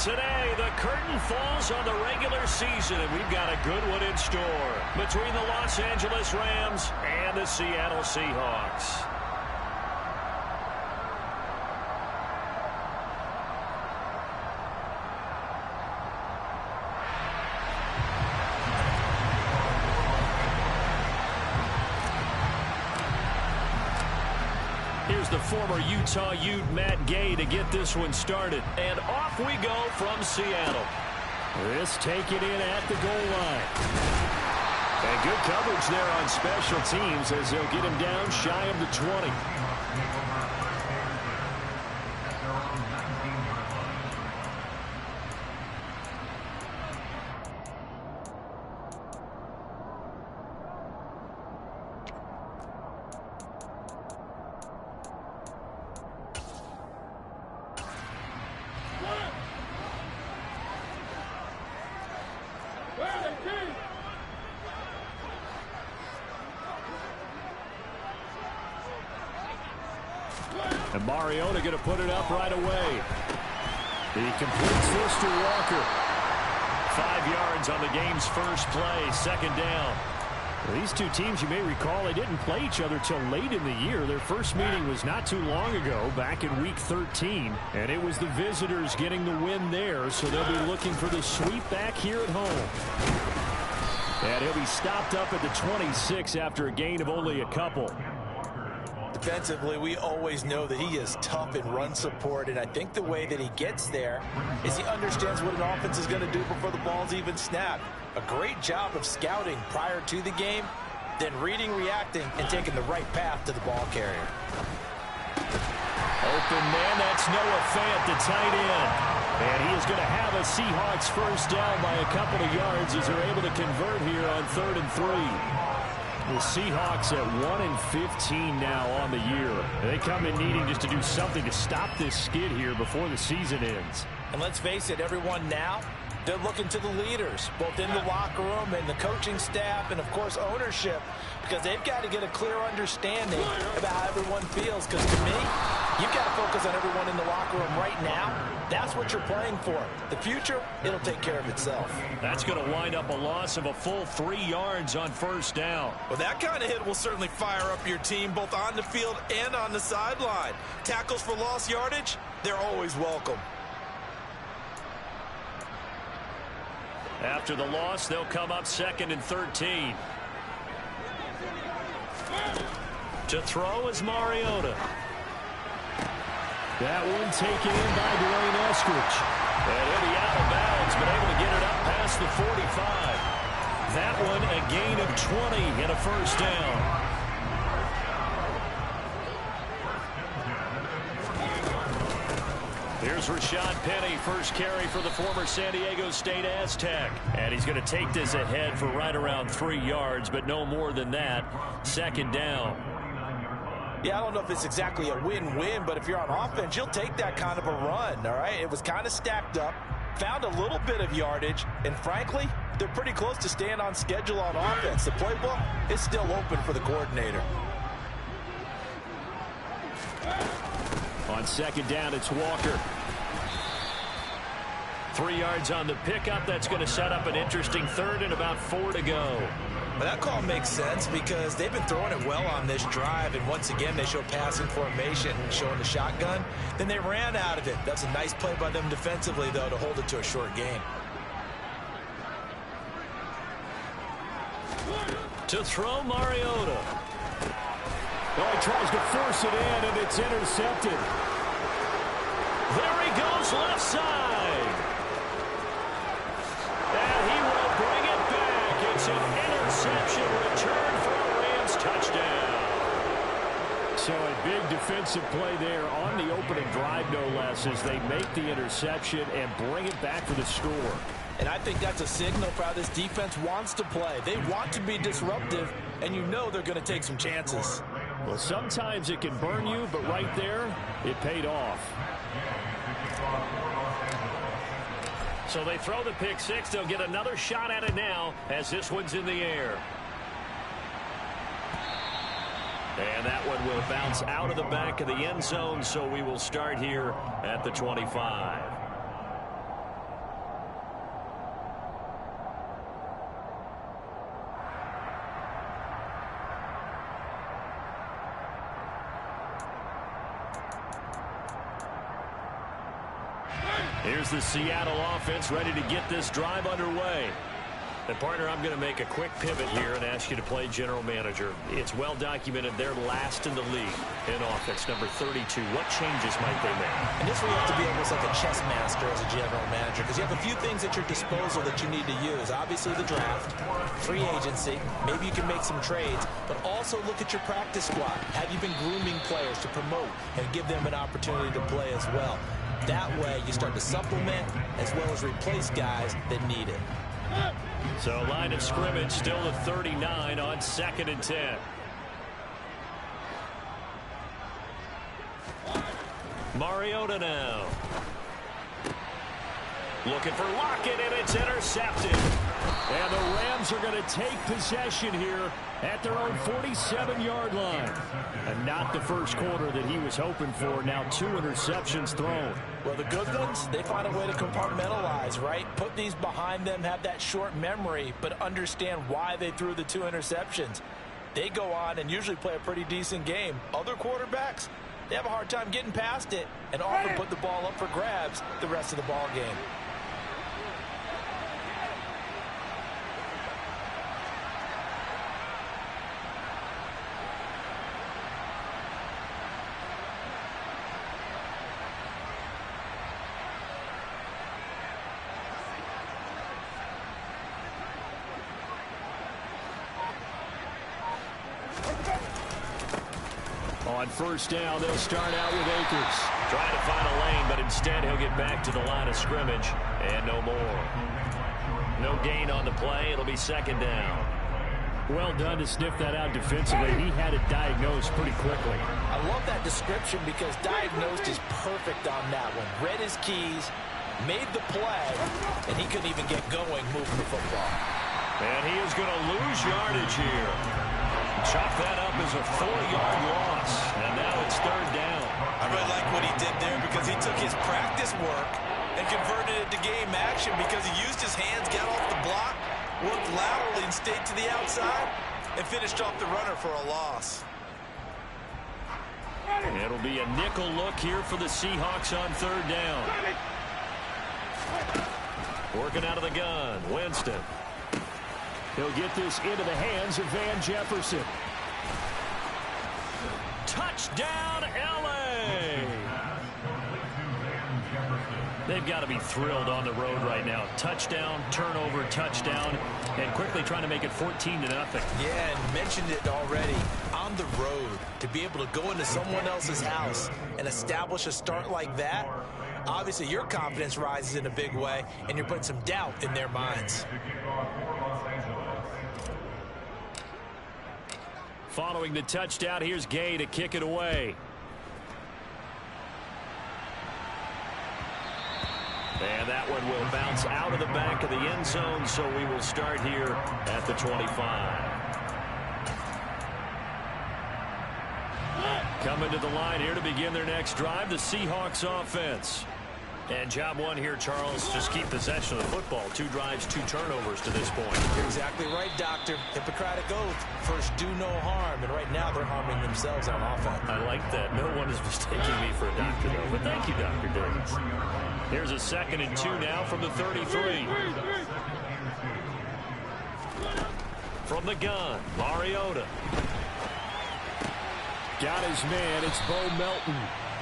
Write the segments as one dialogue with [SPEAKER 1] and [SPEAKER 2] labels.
[SPEAKER 1] Today, the curtain falls on the regular season, and we've got a good one in store between the Los Angeles Rams and the Seattle Seahawks. Here's the former Utah Ute Matt Gay to get this one started. And off we go from Seattle. This taken in at the goal line. And good coverage there on special teams as they'll get him down shy of the 20. And Mariota going to put it up right away. He completes this to Walker. 5 yards on the game's first play, second down. Well, these two teams, you may recall, they didn't play each other till late in the year. Their first meeting was not too long ago, back in Week 13. And it was the visitors getting the win there, so they'll be looking for the sweep back here at home. And he'll be stopped up at the 26 after a gain of only a couple.
[SPEAKER 2] Defensively, we always know that he is tough in run support, and I think the way that he gets there is he understands what an offense is going to do before the ball's even snapped. A great job of scouting prior to the game, then reading, reacting, and taking the right path to the ball carrier.
[SPEAKER 1] Open man, that's Noah Fant, the tight end. And he is going to have a Seahawks first down by a couple of yards as they're able to convert here on 3rd and 3. The Seahawks at 1-15 now on the year. They come in needing just to do something to stop this skid here before the season ends.
[SPEAKER 2] And let's face it, everyone now, they're looking to the leaders, both in the locker room and the coaching staff and, of course, ownership, because they've got to get a clear understanding about how everyone feels. Because to me, you've got to focus on everyone in the locker room right now. That's what you're playing for. The future, it'll take care of itself.
[SPEAKER 1] That's going to wind up a loss of a full 3 yards on first down.
[SPEAKER 3] Well, that kind of hit will certainly fire up your team both on the field and on the sideline. Tackles for lost yardage, they're always welcome.
[SPEAKER 1] After the loss, they'll come up 2nd and 13. To throw is Mariota. That one taken in by Dwayne Eskridge. And he'll be out of bounds, but able to get it up past the 45. That one a gain of 20 and a first down. Here's Rashad Penny, first carry for the former San Diego State Aztec. And he's going to take this ahead for right around 3 yards, but no more than that. Second down.
[SPEAKER 2] Yeah, I don't know if it's exactly a win-win, but if you're on offense, you'll take that kind of a run, all right? It was kind of stacked up, found a little bit of yardage, and frankly, they're pretty close to staying on schedule on offense. The playbook is still open for the coordinator.
[SPEAKER 1] On second down, it's Walker. 3 yards on the pickup. That's going to set up an interesting third and about 4 to go.
[SPEAKER 2] But that call makes sense because they've been throwing it well on this drive, and once again, they show passing formation, showing the shotgun. Then they ran out of it. That's a nice play by them defensively, though, to hold it to a short gain.
[SPEAKER 1] To throw, Mariota. Oh, he tries to force it in, and it's intercepted. There he goes, left side. And he will bring it back. It's an interception return for a Rams touchdown. So a big defensive play there on the opening drive, no less, as they make the interception and bring it back for the score.
[SPEAKER 2] And I think that's a signal for how this defense wants to play. They want to be disruptive, and you know they're going to take some chances.
[SPEAKER 1] Well, sometimes it can burn you, but right there, it paid off. So they throw the pick six. They'll get another shot at it now as this one's in the air. And that one will bounce out of the back of the end zone, so we will start here at the 25. Here's the Seattle offense ready to get this drive underway. And, partner, I'm going to make a quick pivot here and ask you to play general manager. It's well documented they're last in the league in offense, number 32. What changes might they make?
[SPEAKER 2] And this way you have to be almost like a chess master as a general manager, because you have a few things at your disposal that you need to use. Obviously the draft, free agency, maybe you can make some trades, but also look at your practice squad. Have you been grooming players to promote and give them an opportunity to play as well? That way you start to supplement as well as replace guys that need it.
[SPEAKER 1] So line of scrimmage still at 39 on 2nd and 10. Mariota now. Looking for Lockett, and it's intercepted. And the Rams are going to take possession here at their own 47-yard line. And not the first quarter that he was hoping for. Now 2 interceptions thrown.
[SPEAKER 2] Well, the good ones, they find a way to compartmentalize, right? Put these behind them, have that short memory, but understand why they threw the 2 interceptions. They go on and usually play a pretty decent game. Other quarterbacks, they have a hard time getting past it and often put the ball up for grabs the rest of the ball game.
[SPEAKER 1] On first down, they'll start out with Akers. Trying to find a lane, but instead he'll get back to the line of scrimmage. And no more. No gain on the play. It'll be 2nd down. Well done to sniff that out defensively. He had it diagnosed pretty quickly.
[SPEAKER 2] I love that description because diagnosed is perfect on that one. Read his keys, made the play, and he couldn't even get going moving the football.
[SPEAKER 1] And he is going to lose yardage here. Chop that up as a 4-yard loss. And now it's 3rd down.
[SPEAKER 3] I really like what he did there because he took his practice work and converted it to game action because he used his hands, got off the block, worked laterally and stayed to the outside, and finished off the runner for a loss.
[SPEAKER 1] It'll be a nickel look here for the Seahawks on 3rd down. Working out of the gun, Winston. He'll get this into the hands of Van Jefferson. Touchdown, L.A. They've got to be thrilled on the road right now. Touchdown, turnover, touchdown, and quickly trying to make it 14-0.
[SPEAKER 2] Yeah, and mentioned it already. On the road, to be able to go into someone else's house and establish a start like that, obviously your confidence rises in a big way, and you're putting some doubt in their minds.
[SPEAKER 1] Following the touchdown, here's Gay to kick it away. And that one will bounce out of the back of the end zone, so we will start here at the 25. Coming to the line here to begin their next drive, the Seahawks offense. And job one here, Charles, just keep possession of the football. 2 drives, 2 turnovers to this point.
[SPEAKER 2] You're exactly right, Doctor. Hippocratic oath. First, do no harm. And right now, they're harming themselves on offense.
[SPEAKER 1] I like that. No one is mistaking me for a doctor, though. But thank you, Dr. Davis. Here's a 2nd and 2 now from the 33. From the gun, Mariota. Got his man. It's Bo Melton.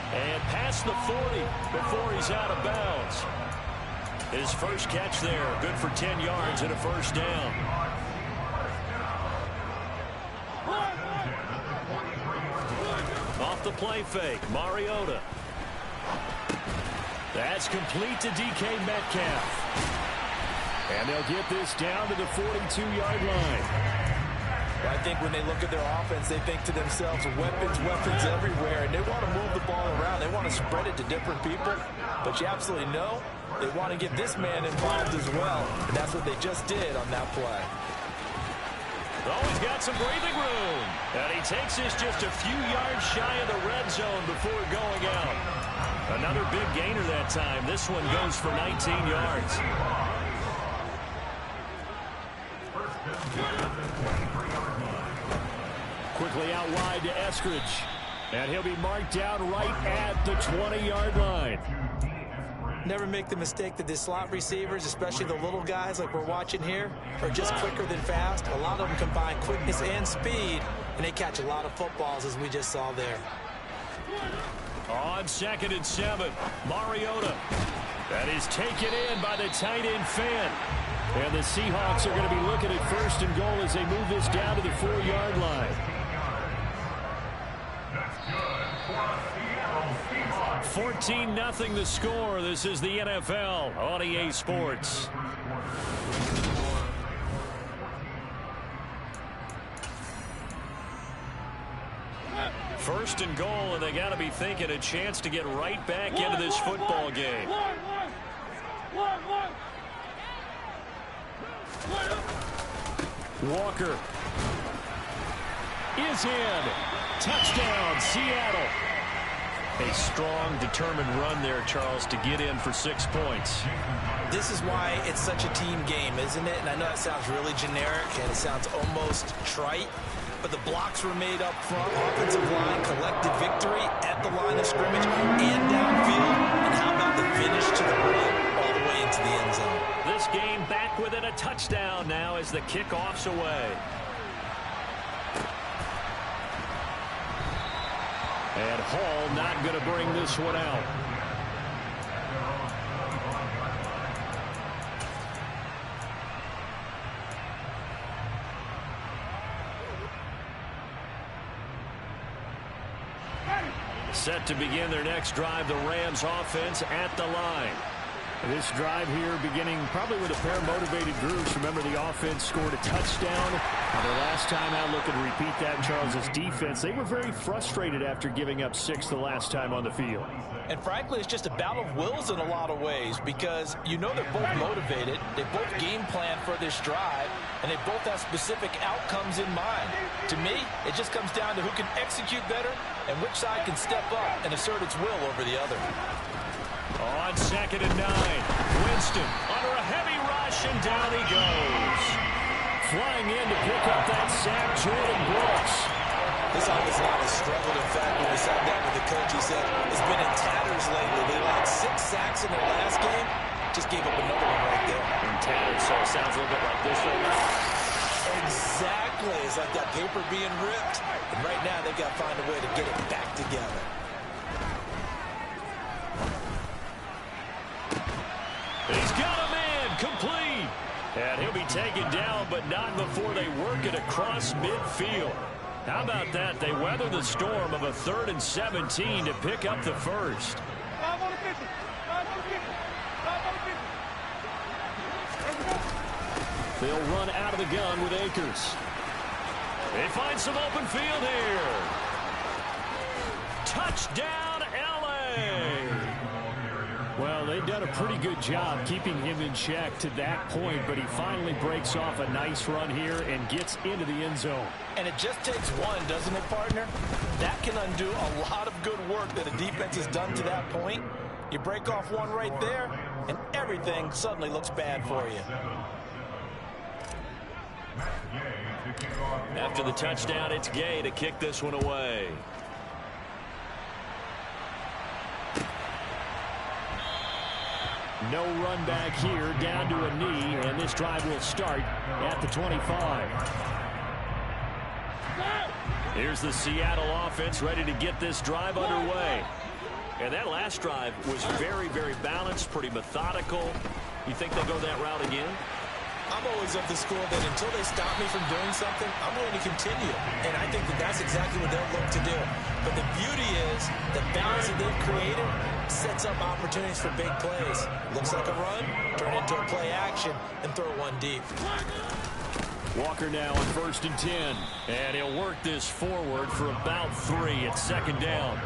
[SPEAKER 1] And past the 40 before he's out of bounds. His first catch there, good for 10 yards and a first down. Off the play fake, Mariota. That's complete to DK Metcalf. And they'll get this down to the 42-yard line.
[SPEAKER 2] I think when they look at their offense, they think to themselves, weapons everywhere, and they want to move the ball around. They want to spread it to different people, but you absolutely know they want to get this man involved as well, and that's what they just did on that play.
[SPEAKER 1] Oh, he's got some breathing room, and he takes this just a few yards shy of the red zone before going out. Another big gainer that time. This one goes for 19 yards. Quickly out wide to Eskridge. And he'll be marked down right at the 20-yard line.
[SPEAKER 2] Never make the mistake that the slot receivers, especially the little guys like we're watching here, are just quicker than fast. A lot of them combine quickness and speed, and they catch a lot of footballs, as we just saw there.
[SPEAKER 1] On 2nd and 7, Mariota. That is taken in by the tight end Fan. And the Seahawks are going to be looking at 1st and goal as they move this down to the 4-yard line. 14-0 the score. This is the NFL on EA Sports. First and goal, and they got to be thinking a chance to get right back into this football game. Walker is in. Touchdown, Seattle. A strong, determined run there, Charles, to get in for 6 points.
[SPEAKER 2] This is why it's such a team game, isn't it? And I know it sounds really generic and it sounds almost trite, but the blocks were made up front. Offensive line collected victory at the line of scrimmage and downfield. And how about the finish to the run all the way into the end zone?
[SPEAKER 1] This game back within a touchdown now as the kickoff's away. And Hall not going to bring this one out. Set to begin their next drive, the Rams offense at the line. This drive here beginning probably with a pair of motivated groups. Remember, the offense scored a touchdown. Their last time out, looking to repeat that in Charles's defense. They were very frustrated after giving up 6 the last time on the field.
[SPEAKER 2] And frankly, it's just a battle of wills in a lot of ways because you know they're both motivated. They both game plan for this drive, and they both have specific outcomes in mind. To me, it just comes down to who can execute better and which side can step up and assert its will over the other.
[SPEAKER 1] On 2nd and 9, Winston under a heavy rush, and down he goes. Flying in to pick up that sack, Jordan Brooks.
[SPEAKER 2] This offensive line has struggled. In fact, when we sat down with the coach, he said it's been in tatters lately. They allowed 6 sacks in their last game. Just gave up another one right there.
[SPEAKER 1] In tatters, so it sounds a little bit like this right now.
[SPEAKER 2] Exactly. It's like that paper being ripped. And right now, they've got to find a way to get it back together.
[SPEAKER 1] He's got a man complete. And he'll be taken down, but not before they work it across midfield. How about that? They weather the storm of a 3rd and 17 to pick up the first. They'll run out of the gun with Akers. They find some open field here. Touchdown, L.A. Well, they've done a pretty good job keeping him in check to that point, but he finally breaks off a nice run here and gets into the end zone.
[SPEAKER 2] And it just takes one, doesn't it, partner? That can undo a lot of good work that a defense has done to that point. You break off one right there, and everything suddenly looks bad for you.
[SPEAKER 1] After the touchdown, it's Gay to kick this one away. No run back here, down to a knee, and this drive will start at the 25. Here's the Seattle offense ready to get this drive underway. And that last drive was very, very balanced, pretty methodical. You think they'll go that route again?
[SPEAKER 2] I'm always of the school that until they stop me from doing something, I'm going to continue. And I think that that's exactly what they'll look to do. But the beauty is the balance that they've created sets up opportunities for big plays. Looks like a run, turn into a play action, and throw one deep.
[SPEAKER 1] Walker now on 1st and 10. And he'll work this forward for about 3 at 2nd down.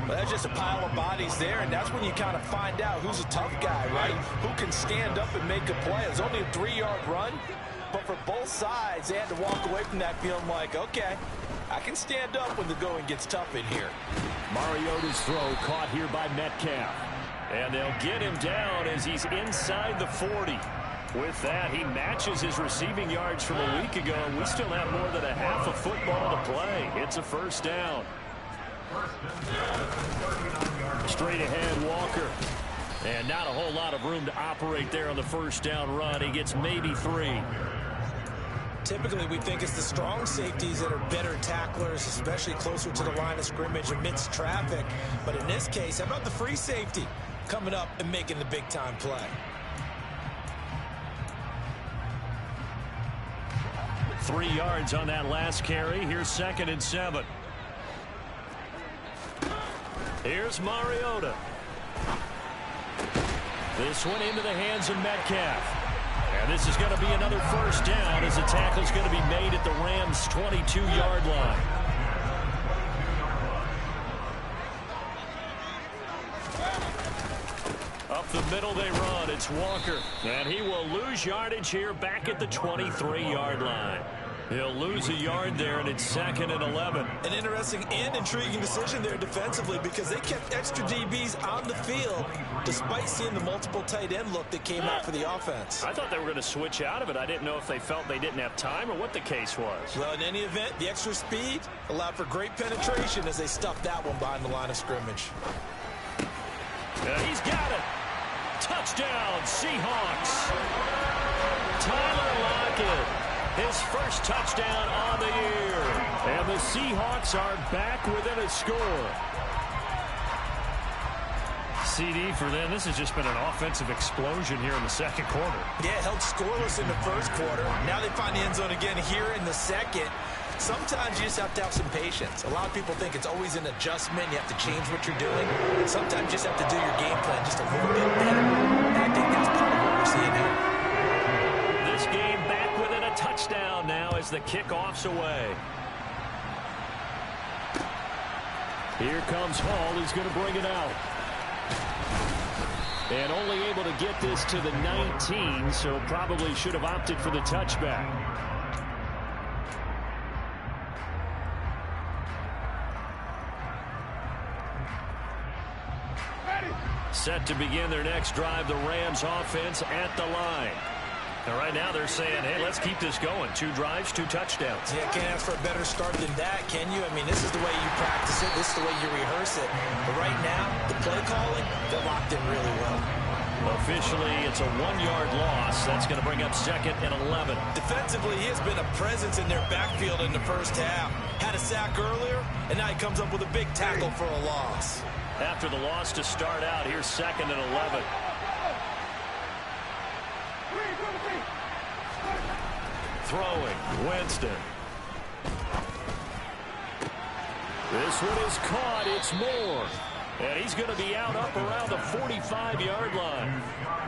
[SPEAKER 2] Well, that's just a pile of bodies there, and that's when you kind of find out who's a tough guy, right? Who can stand up and make a play. It's only a 3-yard run, but for both sides, they had to walk away from that feeling like, okay, I can stand up when the going gets tough in here.
[SPEAKER 1] Mariota's throw caught here by Metcalf. And they'll get him down as he's inside the 40. With that, he matches his receiving yards from a week ago, and we still have more than a half of football to play. It's a 1st down. Straight ahead, Walker. And not a whole lot of room to operate there on the first down run. He gets maybe 3.
[SPEAKER 2] Typically, we think it's the strong safeties that are better tacklers, especially closer to the line of scrimmage amidst traffic. But in this case, how about the free safety coming up and making the big-time play?
[SPEAKER 1] 3 yards on that last carry. Here's 2nd and 7. Here's Mariota. This one into the hands of Metcalf. And this is going to be another first down as the tackle's going to be made at the Rams' 22-yard line. Up the middle they run. It's Walker. And he will lose yardage here back at the 23-yard line. He'll lose a yard there, and it's 2nd and 11.
[SPEAKER 2] An interesting and intriguing decision there defensively because they kept extra DBs on the field despite seeing the multiple tight end look that came out for the offense.
[SPEAKER 1] I thought they were going to switch out of it. I didn't know if they felt they didn't have time or what the case was.
[SPEAKER 2] Well, in any event, the extra speed allowed for great penetration as they stuffed that one behind the line of scrimmage.
[SPEAKER 1] He's got it. Touchdown, Seahawks. Tyler Lockett. His first touchdown on the year. And the Seahawks are back within a score. CD for them. This has just been an offensive explosion here in the second quarter.
[SPEAKER 2] Yeah, held scoreless in the first quarter. Now they find the end zone again here in the second. Sometimes you just have to have some patience. A lot of people think it's always an adjustment. You have to change what you're doing. Sometimes you just have to do your game plan just a little bit better. And I think that's part of what we're seeing here.
[SPEAKER 1] This game back within a touchdown now as the kickoff's away. Here comes Hall. He's going to bring it out. And only able to get this to the 19, so probably should have opted for the touchback. Set to begin their next drive, the Rams offense at the line. And right now they're saying, hey, let's keep this going. 2 drives, 2 touchdowns.
[SPEAKER 2] Yeah, can't ask for a better start than that, can you? I mean, this is the way you practice it. This is the way you rehearse it. But right now, the play calling, they're locked in really well.
[SPEAKER 1] Officially, it's a 1-yard loss. That's going to bring up 2nd and 11.
[SPEAKER 2] Defensively, he has been a presence in their backfield in the first half. Had a sack earlier, and now he comes up with a big tackle for a loss.
[SPEAKER 1] After the loss to start out, here's 2nd and 11. Throwing, Winston. This one is caught. It's Moore. And he's going to be out up around the 45-yard line.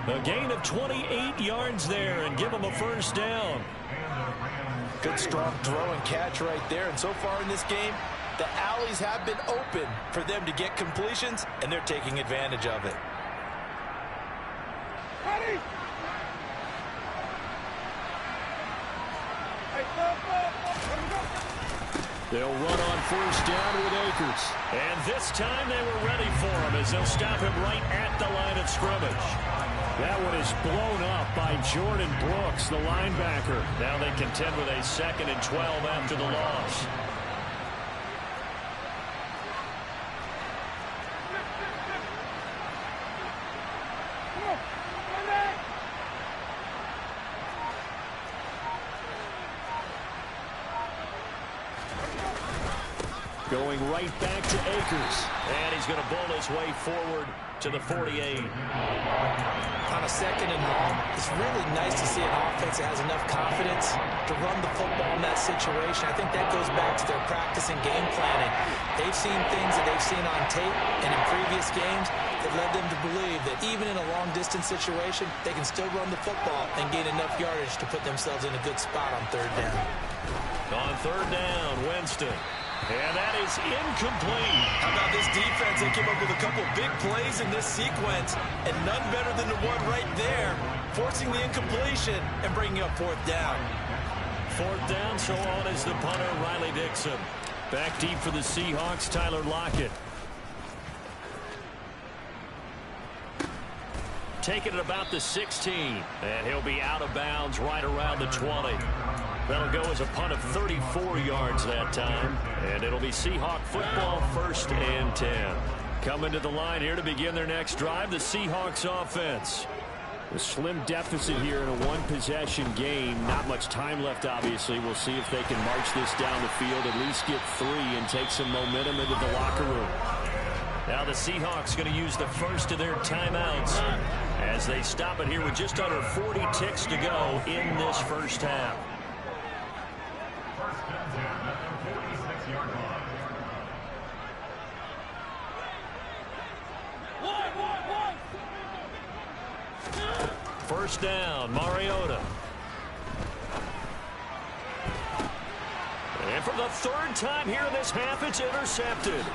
[SPEAKER 1] A gain of 28 yards there and give him a first down.
[SPEAKER 2] Good strong throw and catch right there. And so far in this game, the alleys have been open for them to get completions, and they're taking advantage of it.
[SPEAKER 4] Ready?
[SPEAKER 1] They'll run on first down with Akers. And this time they were ready for him as they'll stop him right at the line of scrimmage. That one is blown up by Jordan Brooks, the linebacker. Now they contend with a 2nd and 12 after the loss. Going right back to Akers. And he's going to bowl his way forward to the 48.
[SPEAKER 2] On a 2nd and long, it's really nice to see an offense that has enough confidence to run the football in that situation. I think that goes back to their practice and game planning. They've seen things that they've seen on tape and in previous games that led them to believe that even in a long-distance situation, they can still run the football and gain enough yardage to put themselves in a good spot on 3rd down.
[SPEAKER 1] On 3rd down, Winston. And that is incomplete.
[SPEAKER 2] How about this defense? They came up with a couple big plays in this sequence, and none better than the one right there, forcing the incompletion and bringing up 4th down.
[SPEAKER 1] 4th down, so on is the punter, Riley Dixon. Back deep for the Seahawks, Tyler Lockett. Taking it about the 16, and he'll be out of bounds right around the 20. That'll go as a punt of 34 yards that time, and it'll be Seahawk football 1st and 10. Coming to the line here to begin their next drive, the Seahawks offense. A slim deficit here in a one-possession game. Not much time left, obviously. We'll see if they can march this down the field, at least get 3 and take some momentum into the locker room. Now the Seahawks going to use the first of their timeouts as they stop it here with just under 40 ticks to go in this first half. First down, Mariota. And for the third time here in this half, it's intercepted.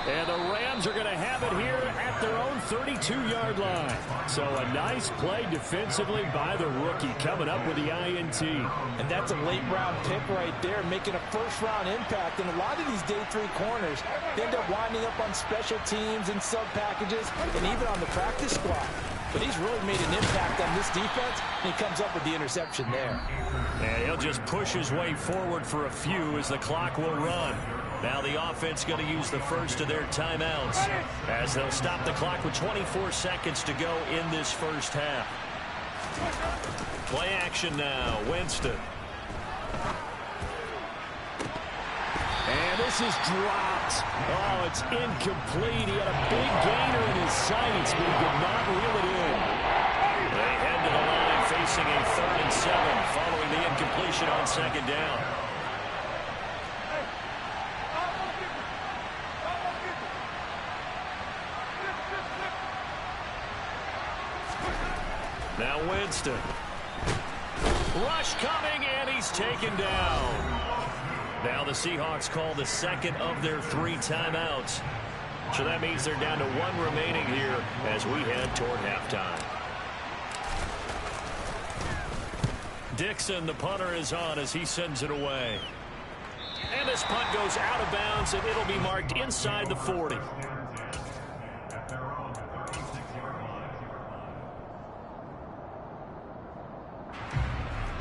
[SPEAKER 1] And the Rams are going to have it here at their own 32-yard line. So a nice play defensively by the rookie, coming up with the INT.
[SPEAKER 2] And that's a late-round pick right there, making a first-round impact. And a lot of these day 3 corners, they end up winding up on special teams and sub-packages and even on the practice squad. But he's really made an impact on this defense, and he comes up with the interception there.
[SPEAKER 1] And he'll just push his way forward for a few as the clock will run. Now the offense going to use the first of their timeouts as they'll stop the clock with 24 seconds to go in this first half. Play action now, Winston.
[SPEAKER 4] And this is dropped. Oh, it's incomplete. He had a big gainer in his sights, but he could not reel it in.
[SPEAKER 1] They head to the line facing a 3rd and 7 following the incompletion on second down. Now Winston. Rush coming, and he's taken down. Now the Seahawks call the second of their 3 timeouts. So that means they're down to 1 remaining here as we head toward halftime. Dixon, the punter, is on as he sends it away. And this punt goes out of bounds, and it'll be marked inside the 40.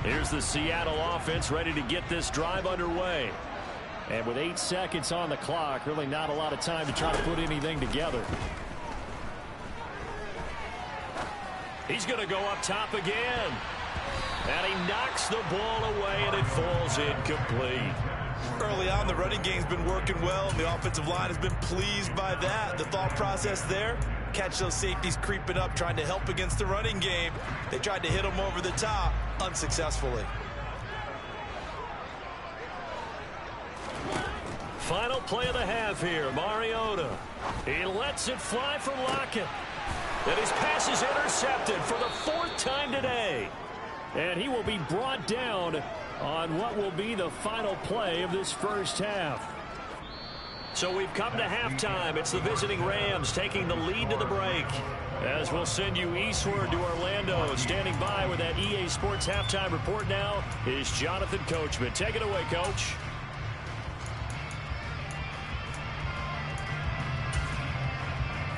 [SPEAKER 1] Here's the Seattle offense ready to get this drive underway.
[SPEAKER 4] And with 8 seconds on the clock, really not a lot of time to try to put anything together.
[SPEAKER 1] He's going to go up top again. And he knocks the ball away, and it falls incomplete.
[SPEAKER 3] Early on, the running game's been working well, and the offensive line has been pleased by that. The thought process there, catch those safeties creeping up, trying to help against the running game. They tried to hit them over the top, unsuccessfully.
[SPEAKER 1] Final play of the half here, Mariota. He lets it fly for Lockett. And his pass is intercepted for the 4th time today.
[SPEAKER 4] And he will be brought down on what will be the final play of this first half.
[SPEAKER 1] So we've come to halftime. It's the visiting Rams taking the lead to the break. As we'll send you eastward to Orlando. Standing by with that EA Sports halftime report now is Jonathan Coachman. Take it away, Coach.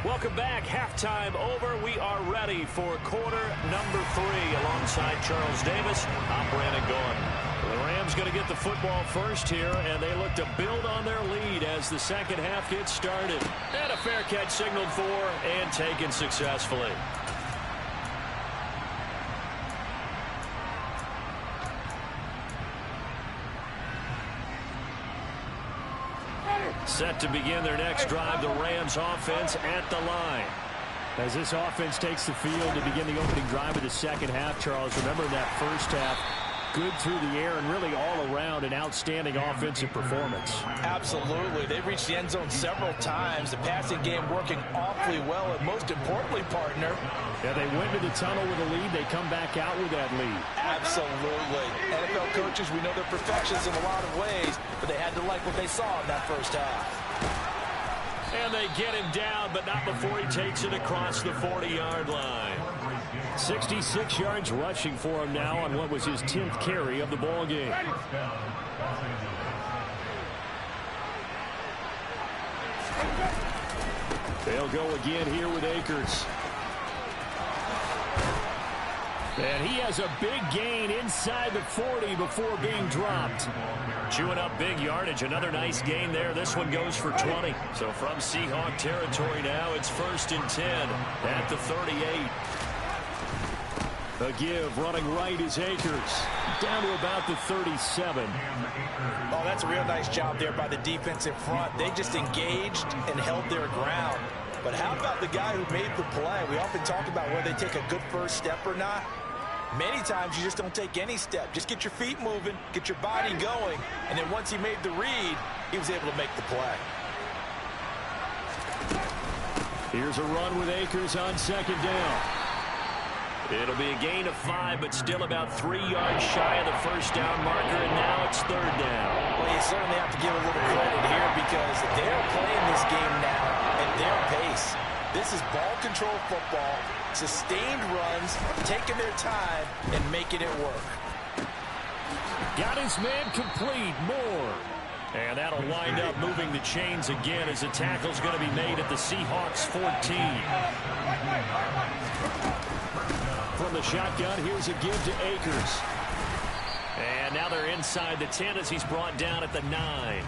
[SPEAKER 1] Welcome back. Halftime over. We are ready for quarter number 3 alongside Charles Davis. I'm Brandon Gordon. The Rams going to get the football first here, and they look to build on their lead as the second half gets started. And a fair catch signaled for and taken successfully. Set to begin their next drive, the Rams offense at the line.
[SPEAKER 4] As this offense takes the field to begin the opening drive of the second half, Charles, remember that first half, good through the air and really all around an outstanding offensive performance.
[SPEAKER 2] Absolutely. They reached the end zone several times. The passing game working awfully well, and most importantly, partner,
[SPEAKER 4] yeah, they went to the tunnel with a lead. They come back out with that lead.
[SPEAKER 2] Absolutely. NFL coaches, we know they're perfectionists in a lot of ways, but they had to like what they saw in that first half.
[SPEAKER 1] And they get him down, but not before he takes it across the 40-yard line.
[SPEAKER 4] 66 yards rushing for him now on what was his 10th carry of the ball game. They'll go again here with Akers. And he has a big gain inside the 40 before being dropped.
[SPEAKER 1] Chewing up big yardage. Another nice gain there. This one goes for 20. So from Seahawk territory now, it's 1st and 10 at the 38.
[SPEAKER 4] A give running right is Akers. Down to about the 37.
[SPEAKER 2] Oh, that's a real nice job there by the defensive front. They just engaged and held their ground. But how about the guy who made the play? We often talk about whether they take a good first step or not. Many times you just don't take any step. Just get your feet moving, get your body going, and then once he made the read, he was able to make the play.
[SPEAKER 4] Here's a run with Akers on 2nd down.
[SPEAKER 1] It'll be a gain of 5, but still about 3 yards shy of the first down marker, and now it's 3rd down.
[SPEAKER 2] Well, you certainly have to give a little credit here because they're playing this game now at their pace. This is ball control football, sustained runs, taking their time, and making it work.
[SPEAKER 4] Got his man complete. Moore.
[SPEAKER 1] And that'll wind up moving the chains again as the tackle's going to be made at the Seahawks 14.
[SPEAKER 4] From the shotgun, here's a give to Akers.
[SPEAKER 1] And now they're inside the 10 as he's brought down at the 9.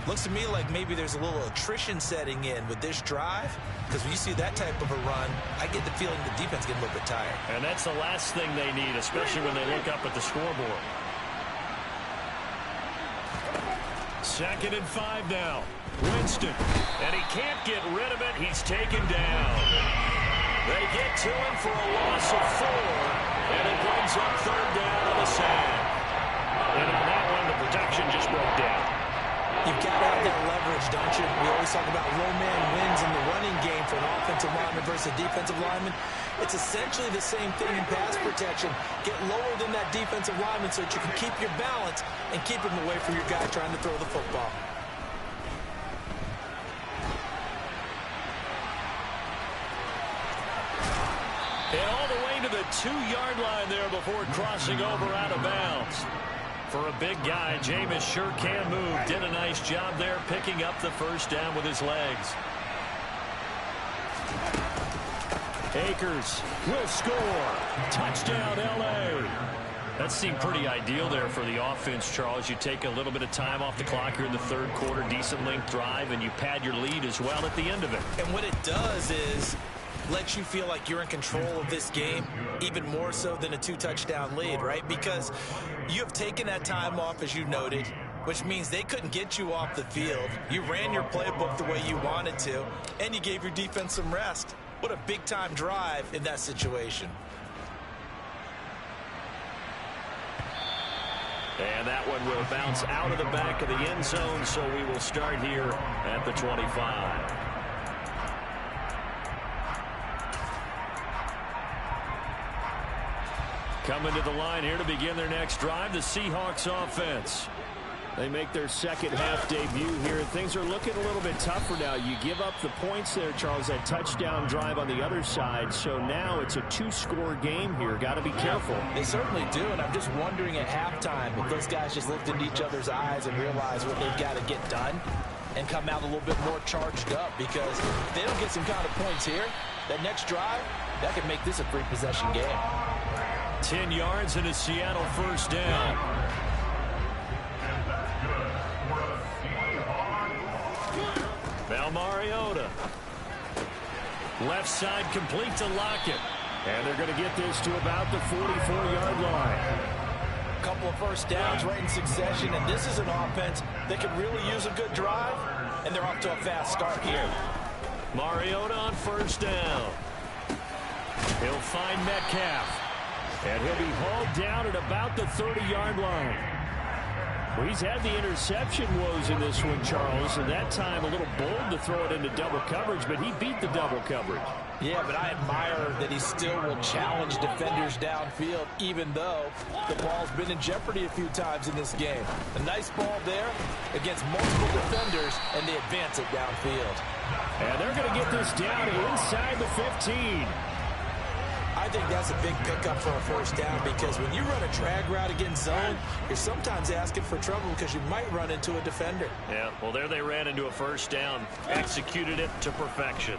[SPEAKER 2] Looks to me like maybe there's a little attrition setting in with this drive, because when you see that type of a run, I get the feeling the defense getting a little bit tired.
[SPEAKER 1] And that's the last thing they need, especially when they look up at the scoreboard.
[SPEAKER 4] 2nd and 5 now. Winston.
[SPEAKER 1] And he can't get rid of it. He's taken down. They get to him for a loss of 4, and it brings up 3rd down on the sand. And on that one, the protection just broke down.
[SPEAKER 2] You've got to have that leverage, don't you? We always talk about low man wins in the running game for an offensive lineman versus a defensive lineman. It's essentially the same thing in pass protection. Get lower than that defensive lineman so that you can keep your balance and keep him away from your guy trying to throw the football.
[SPEAKER 1] And all the way to the 2-yard line there before crossing over out of bounds. For a big guy, Jameis sure can move. Did a nice job there picking up the first down with his legs.
[SPEAKER 4] Akers will score. Touchdown, L.A.
[SPEAKER 1] That seemed pretty ideal there for the offense, Charles. You take a little bit of time off the clock here in the 3rd quarter, decent length drive, and you pad your lead as well at the end of it.
[SPEAKER 2] And what it does is lets you feel like you're in control of this game, even more so than a 2-touchdown lead, right? Because you have taken that time off, as you noted, which means they couldn't get you off the field. You ran your playbook the way you wanted to, and you gave your defense some rest. What a big-time drive in that situation.
[SPEAKER 1] And that one will bounce out of the back of the end zone, so we will start here at the 25. Coming to the line here to begin their next drive, the Seahawks offense.
[SPEAKER 4] They make their second half debut here. Things are looking a little bit tougher now. You give up the points there, Charles, that touchdown drive on the other side. So now it's a 2-score game here. Got to be careful.
[SPEAKER 2] They certainly do, and I'm just wondering at halftime if those guys just looked into each other's eyes and realized what they've got to get done and come out a little bit more charged up, because if they don't get some kind of points here, that next drive, that could make this a 3-possession game.
[SPEAKER 1] 10 yards and a Seattle first down. Now Mariota. Left side complete to Lockett.
[SPEAKER 4] And they're going to get this to about the 44-yard line.
[SPEAKER 2] A couple of first downs right in succession, and this is an offense that could really use a good drive, and they're off to a fast start here.
[SPEAKER 1] Mariota on first down. He'll find Metcalf.
[SPEAKER 4] And he'll be hauled down at about the 30-yard line. Well, he's had the interception woes in this one, Charles, and that time a little bold to throw it into double coverage, but he beat the double coverage.
[SPEAKER 2] Yeah, but I admire that he still will challenge defenders downfield, even though the ball's been in jeopardy a few times in this game. A nice ball there against multiple defenders, and they advance it downfield.
[SPEAKER 4] And they're going to get this down inside the 15.
[SPEAKER 2] I think that's a big pickup for a first down, because when you run a drag route against zone, you're sometimes asking for trouble because you might run into a defender.
[SPEAKER 1] Yeah, well, there they ran into a first down, executed it to perfection.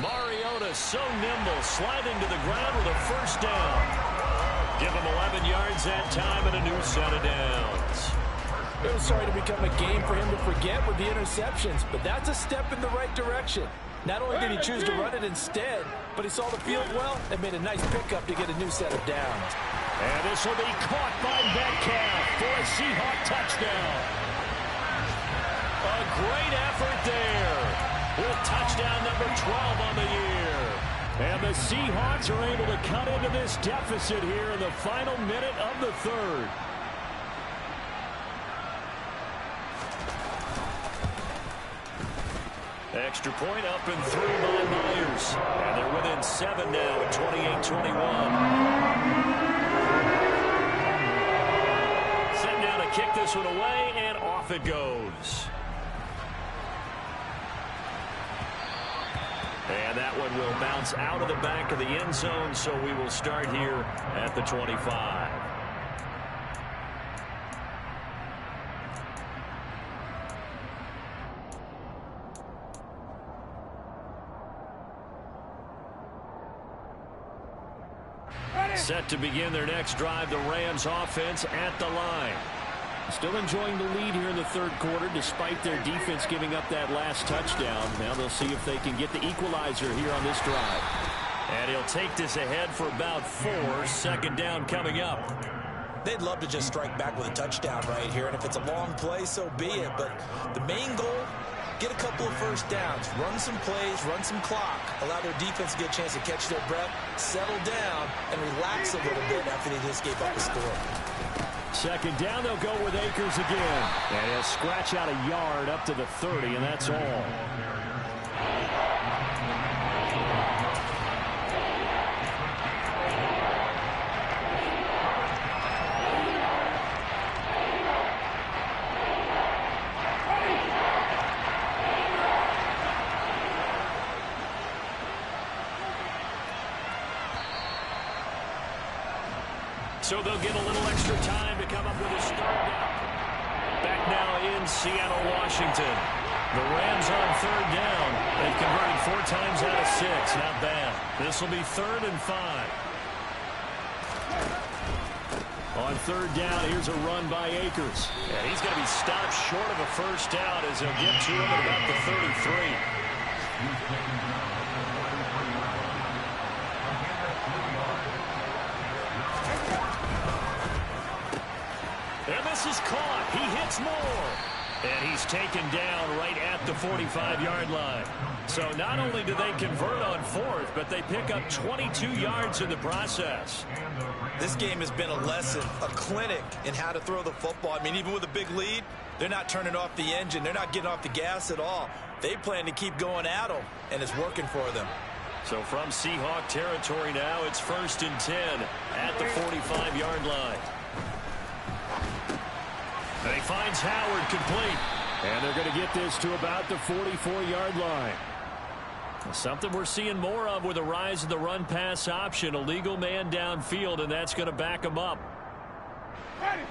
[SPEAKER 1] Mariota so nimble, sliding to the ground with a first down. Give him 11 yards that time and a new set of downs.
[SPEAKER 2] It was starting to become a game for him to forget with the interceptions, but that's a step in the right direction. Not only did he choose to run it instead, but he saw the field well and made a nice pickup to get a new set of downs.
[SPEAKER 4] And this will be caught by Metcalf for a Seahawk touchdown. A great effort there with touchdown number 12 on the year. And the Seahawks are able to cut into this deficit here in the final minute of the third.
[SPEAKER 1] Extra point up and through by Myers. And they're within 7 now at 28-21. Set down to kick this one away, and off it goes. And that one will bounce out of the back of the end zone, so we will start here at the 25. Set to begin their next drive, the Rams offense at the line.
[SPEAKER 4] Still enjoying the lead here in the third quarter despite their defense giving up that last touchdown. Now they'll see if they can get the equalizer here on this drive.
[SPEAKER 1] And he'll take this ahead for about 4. Second down coming up.
[SPEAKER 2] They'd love to just strike back with a touchdown right here, and if it's a long play, so be it. But the main goal, get a couple of first downs, run some plays, run some clock, allow their defense to get a chance to catch their breath, settle down, and relax a little bit after they just gave up a score.
[SPEAKER 4] Second down, they'll go with Akers again. And he'll scratch out a yard up to the 30, and that's all.
[SPEAKER 1] So they'll get a little extra time to come up with a start down. Back now in Seattle, Washington. The Rams on third down. They've converted 4 times out of 6. Not bad. This will be 3rd and 5.
[SPEAKER 4] On third down, here's a run by Akers.
[SPEAKER 1] And he's going to be stopped short of a first down as he'll get to him at about the 33. And this is caught. He hits more. And he's taken down right at the 45-yard line. So not only do they convert on 4th, but they pick up 22 yards in the process.
[SPEAKER 3] This game has been a lesson, a clinic in how to throw the football. I mean, even with a big lead, they're not turning off the engine. They're not getting off the gas at all. They plan to keep going at them, and it's working for them.
[SPEAKER 1] So from Seahawk territory now, it's 1st and 10 at the 45-yard line. And he finds Howard complete.
[SPEAKER 4] And they're going to get this to about the 44-yard line.
[SPEAKER 1] Something we're seeing more of with the rise of the run-pass option. A legal man downfield, and that's going to back him up.
[SPEAKER 5] Ready.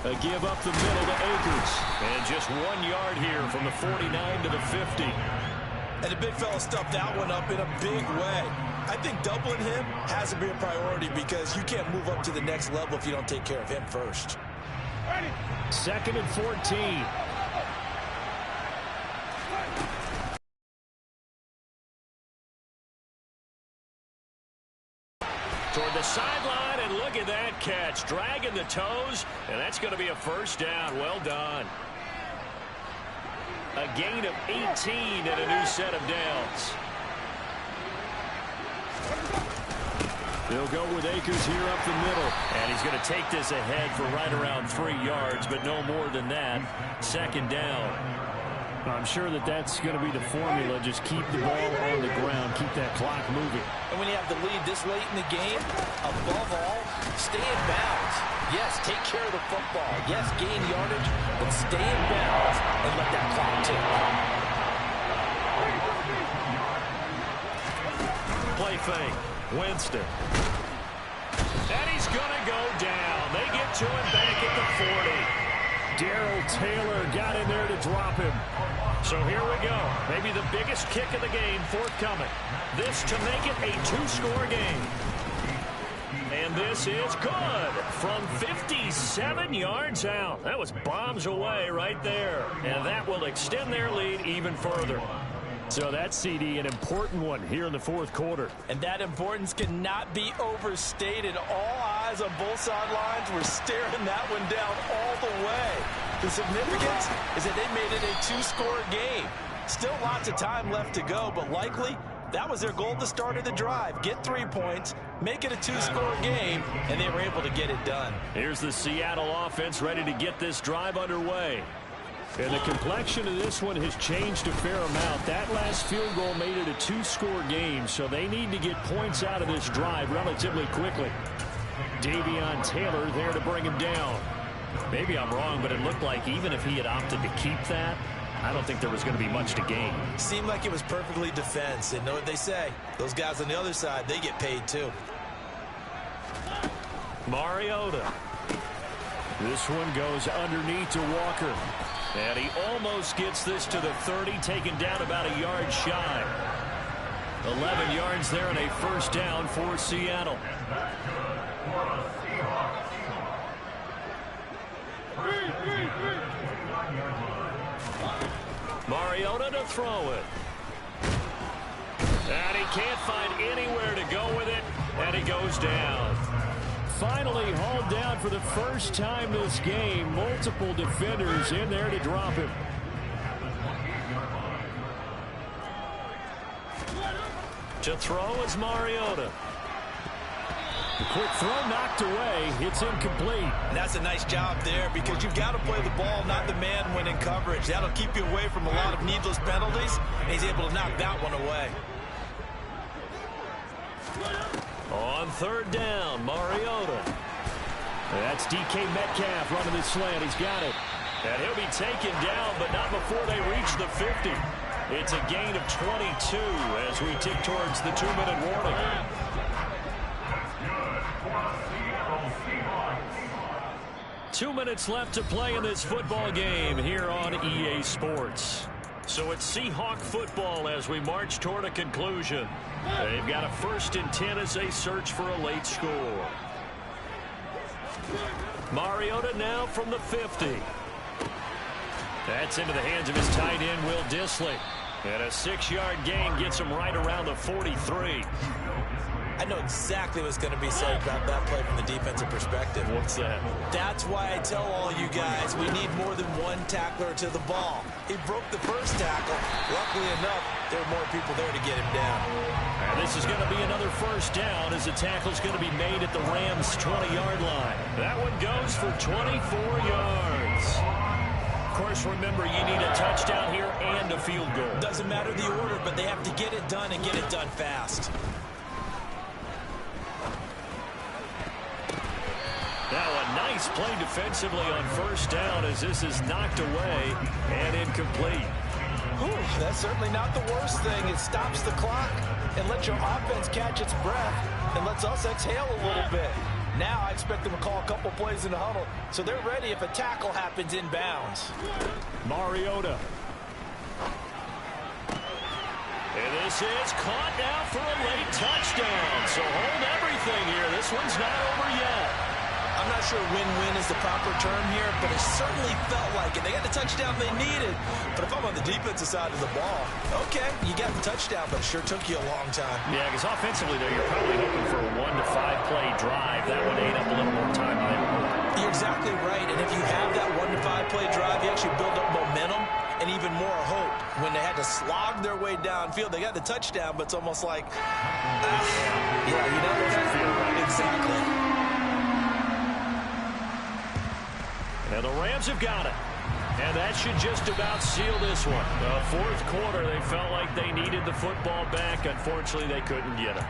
[SPEAKER 1] A give up the middle to Akers. And just 1 yard here from the 49 to the 50.
[SPEAKER 3] And the big fella stuffed that one up in a big way. I think doubling him has to be a priority because you can't move up to the next level if you don't take care of him first.
[SPEAKER 4] 2nd and 14.
[SPEAKER 1] Toward the sideline, and look at that catch. Dragging the toes, and that's going to be a first down. Well done. A gain of 18 and a new set of downs.
[SPEAKER 4] They'll go with Akers here up the middle.
[SPEAKER 1] And he's going to take this ahead for right around 3 yards, but no more than that. 2nd down.
[SPEAKER 4] I'm sure that's going to be the formula. Just keep the ball on the ground. Keep that clock moving.
[SPEAKER 2] And when you have the lead this late in the game, above all, stay in bounds. Yes, take care of the football. Yes, gain yardage, but stay in bounds and let that clock tick.
[SPEAKER 1] Play fake. Winston. And he's going to go down. They get to him back at the 40. Darrell Taylor got in there to drop him. So here we go. Maybe the biggest kick of the game forthcoming. This to make it a two-score game. And this is good from 57 yards out. That was bombs away right there. And that will extend their lead even further. So that CD, an important one here in the fourth quarter.
[SPEAKER 2] And that importance cannot be overstated. All eyes on both sidelines were staring that one down all the way. The significance is that they made it a two-score game. Still lots of time left to go, but likely that was their goal at the start of the drive. Get 3 points, make it a two-score game, and they were able to get it done.
[SPEAKER 1] Here's the Seattle offense ready to get this drive underway. And the complexion of this one has changed a fair amount. That last field goal made it a two-score game, so they need to get points out of this drive relatively quickly. Davion Taylor there to bring him down. Maybe I'm wrong, but it looked like even if he had opted to keep that, I don't think there was going to be much to gain.
[SPEAKER 2] Seemed like it was perfectly defense. And know what they say. Those guys on the other side, they get paid too.
[SPEAKER 1] Mariota. This one goes underneath to Walker. And he almost gets this to the 30, taken down about a yard shy. 11 yards there and a first down for Seattle. Mariota to throw it. And he can't find anywhere to go with it, and he goes down. Finally hauled down for the first time this game. Multiple defenders in there to drop him. To throw is Mariota. The quick throw knocked away. It's incomplete.
[SPEAKER 2] And that's a nice job there because you've got to play the ball, not the man when in coverage. That'll keep you away from a lot of needless penalties, and he's able to knock that one away.
[SPEAKER 1] On third down, Mariota. That's DK Metcalf running the slant. He's got it. And he'll be taken down, but not before they reach the 50. It's a gain of 22 as we tick towards the 2-minute warning. 2 minutes left to play in this football game here on EA Sports. So it's Seahawk football as we march toward a conclusion. They've got a 1st and 10 as they search for a late score. Mariota now from the 50. That's into the hands of his tight end, Will Dissly. And a 6-yard gain gets him right around the 43.
[SPEAKER 2] I know exactly what's going to be said about that play from the defensive perspective.
[SPEAKER 1] What's that?
[SPEAKER 2] That's why I tell all you guys we need more than one tackler to the ball. He broke the first tackle. Luckily enough, there were more people there to get him down.
[SPEAKER 1] And this is going to be another first down as the tackle's going to be made at the Rams' 20-yard line. That one goes for 24 yards. Of course, remember, you need a touchdown here and a field goal.
[SPEAKER 2] Doesn't matter the order, but they have to get it done and get it done fast.
[SPEAKER 1] Now a nice play defensively on first down as this is knocked away and incomplete.
[SPEAKER 2] Whew, that's certainly not the worst thing. It stops the clock and lets your offense catch its breath and lets us exhale a little bit. Now I expect them to call a couple plays in the huddle so they're ready if a tackle happens inbounds.
[SPEAKER 1] Mariota. And this is caught now for a late touchdown. So hold everything here. This one's not over yet.
[SPEAKER 2] I'm not sure win-win is the proper term here, but it certainly felt like it. They got the touchdown they needed, but if I'm on the defensive side of the ball, okay, you got the touchdown, but it sure took you a long time.
[SPEAKER 1] Yeah, because offensively, though, you're probably hoping for a 1 to 5 play drive. That would ate up a little more time than they were.
[SPEAKER 2] You're exactly right, and if you have that 1 to 5 play drive, you actually build up momentum and even more hope. When they had to slog their way downfield, they got the touchdown, but it's almost like, yeah, you know what?
[SPEAKER 1] Feel right.
[SPEAKER 2] Exactly.
[SPEAKER 1] And the Rams have got it. And that should just about seal this one. The fourth quarter, they felt like they needed the football back. Unfortunately, they couldn't get it.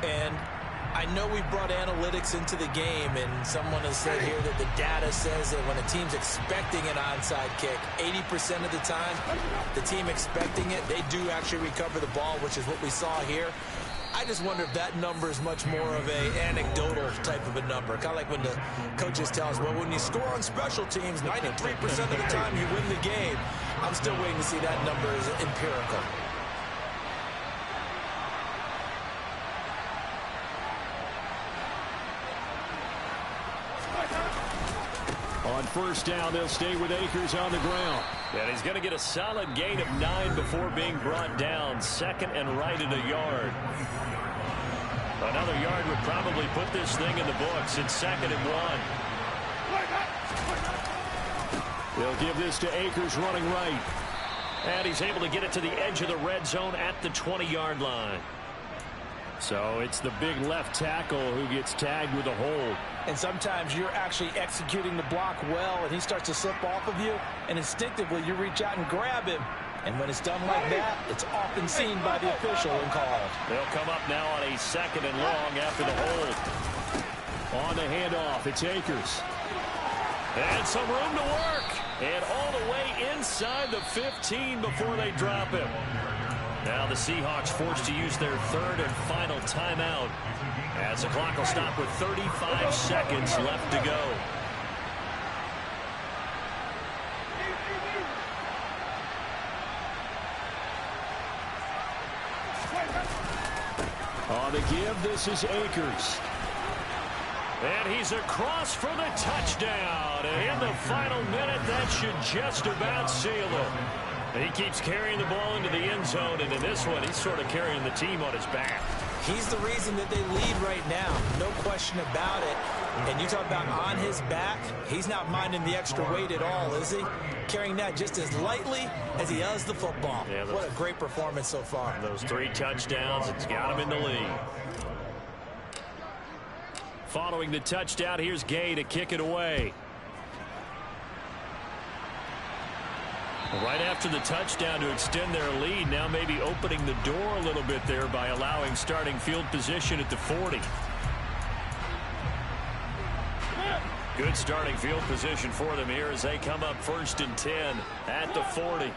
[SPEAKER 2] And I know we brought analytics into the game, and someone has said here that the data says that when a team's expecting an onside kick, 80% of the time, the team expecting it, they do actually recover the ball, which is what we saw here. I just wonder if that number is much more of a anecdotal type of a number. Kind of like when the coaches tell us, well, when you score on special teams, 93% of the time you win the game. I'm still waiting to see that number is empirical.
[SPEAKER 4] On first down, they'll stay with Akers on the ground.
[SPEAKER 1] And he's going to get a solid gain of 9 before being brought down. Second and right at a yard. Another yard would probably put this thing in the books. It's 2nd and 1.
[SPEAKER 4] They'll give this to Akers running right.
[SPEAKER 1] And he's able to get it to the edge of the red zone at the 20-yard line.
[SPEAKER 4] So it's the big left tackle who gets tagged with a hold.
[SPEAKER 2] And sometimes you're actually executing the block well, and he starts to slip off of you, and instinctively you reach out and grab him. And when it's done like that, it's often seen by the official and called.
[SPEAKER 1] They'll come up now on a 2nd and long after the hold.
[SPEAKER 4] On the handoff, it's Akers.
[SPEAKER 1] And some room to work. And all the way inside the 15 before they drop him. Now the Seahawks forced to use their 3rd and final timeout, as the clock will stop with 35 seconds left to go.
[SPEAKER 4] On the give, this is Akers.
[SPEAKER 1] And he's across for the touchdown. And in the final minute, that should just about seal it. He keeps carrying the ball into the end zone, and in this one, he's sort of carrying the team on his back.
[SPEAKER 2] He's the reason that they lead right now. No question about it. And you talk about on his back, he's not minding the extra weight at all, is he? Carrying that just as lightly as he does the football. Yeah, what a great performance so far.
[SPEAKER 1] Those 3 touchdowns, it's got him in the lead. Following the touchdown, here's Gay to kick it away. Right after the touchdown to extend their lead, now maybe opening the door a little bit there by allowing starting field position at the 40. Good starting field position for them here as they come up 1st and 10 at the 40.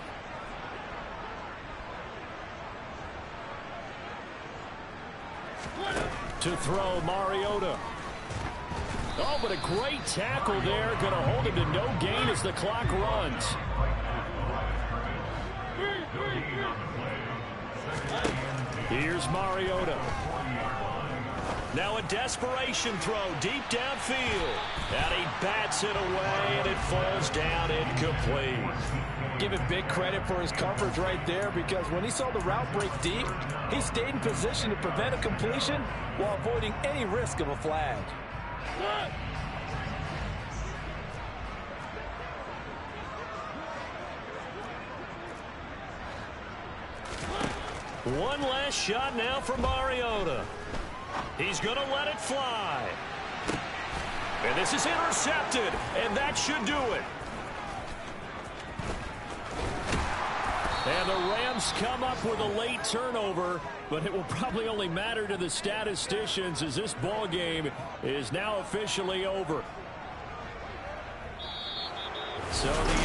[SPEAKER 4] To throw, Mariota. Oh, but a great tackle there. Going to hold him to no gain as the clock runs. Here's Mariota.
[SPEAKER 1] Now a desperation throw deep downfield. And he bats it away, and it falls down incomplete.
[SPEAKER 2] Give him big credit for his coverage right there, because when he saw the route break deep, he stayed in position to prevent a completion while avoiding any risk of a flag.
[SPEAKER 1] One last shot now for Mariota. He's going to let it fly. And this is intercepted, and that should do it.
[SPEAKER 4] And the Rams come up with a late turnover, but it will probably only matter to the statisticians as this ball game is now officially over. So the